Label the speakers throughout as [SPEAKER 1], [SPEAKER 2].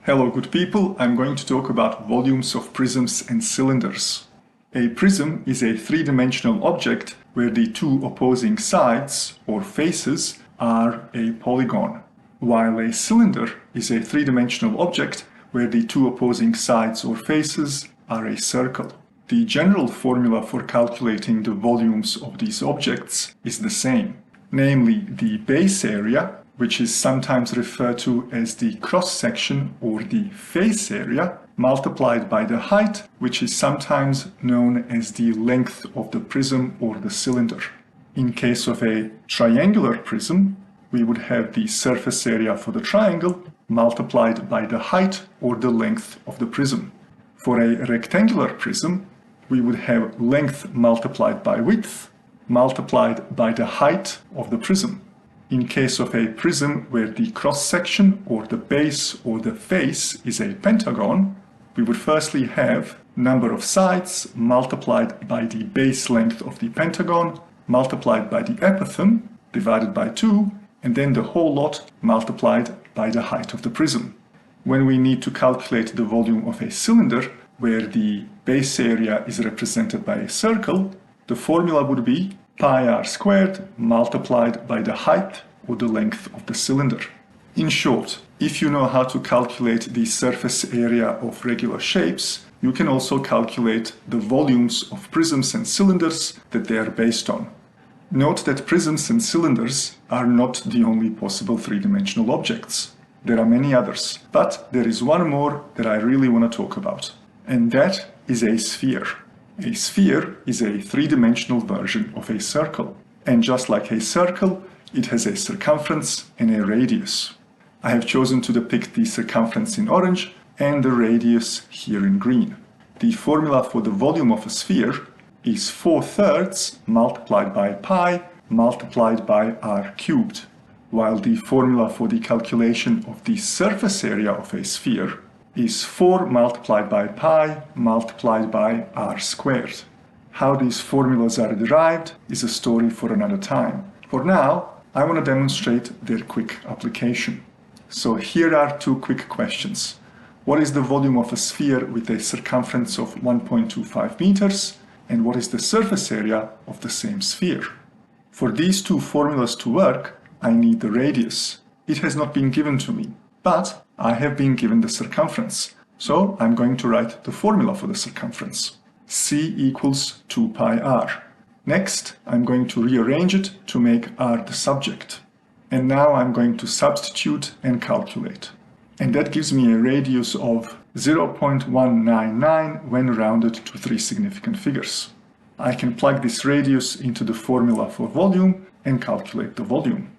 [SPEAKER 1] Hello good people, I'm going to talk about volumes of prisms and cylinders. A prism is a three-dimensional object where the two opposing sides or faces are a polygon, while a cylinder is a three-dimensional object where the two opposing sides or faces are a circle. The general formula for calculating the volumes of these objects is the same, namely the base area, which is sometimes referred to as the cross-section or the face area, multiplied by the height, which is sometimes known as the length of the prism or the cylinder. In case of a triangular prism, we would have the surface area for the triangle multiplied by the height or the length of the prism. For a rectangular prism, we would have length multiplied by width multiplied by the height of the prism. In case of a prism where the cross-section or the base or the face is a pentagon, we would firstly have number of sides multiplied by the base length of the pentagon multiplied by the epithem divided by 2, and then the whole lot multiplied by the height of the prism. When we need to calculate the volume of a cylinder where the base area is represented by a circle, the formula would be pi r squared multiplied by the height or the length of the cylinder. In short, if you know how to calculate the surface area of regular shapes, you can also calculate the volumes of prisms and cylinders that they are based on. Note that prisms and cylinders are not the only possible three-dimensional objects. There are many others, but there is one more that I really want to talk about, and that is a sphere. A sphere is a three-dimensional version of a circle, and just like a circle, it has a circumference and a radius. I have chosen to depict the circumference in orange and the radius here in green. The formula for the volume of a sphere is 4/3 multiplied by pi multiplied by r cubed, while the formula for the calculation of the surface area of a sphere is 4 multiplied by pi multiplied by r squared. How these formulas are derived is a story for another time. For now, I want to demonstrate their quick application. So here are two quick questions. What is the volume of a sphere with a circumference of 1.25 meters? And what is the surface area of the same sphere? For these two formulas to work, I need the radius. It has not been given to me, but I have been given the circumference, so I'm going to write the formula for the circumference. C equals 2 pi r. Next, I'm going to rearrange it to make r the subject. And now I'm going to substitute and calculate. And that gives me a radius of 0.199 when rounded to 3 significant figures. I can plug this radius into the formula for volume and calculate the volume.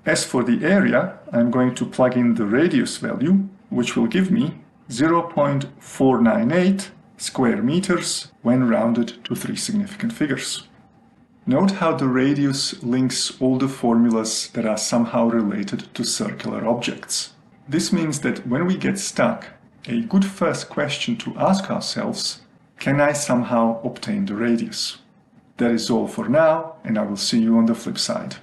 [SPEAKER 1] As for the area, I'm going to plug in the radius value, which will give me 0.498 square meters when rounded to 3 significant figures. Note how the radius links all the formulas that are somehow related to circular objects. This means that when we get stuck, a good first question to ask ourselves, can I somehow obtain the radius? That is all for now, and I will see you on the flip side.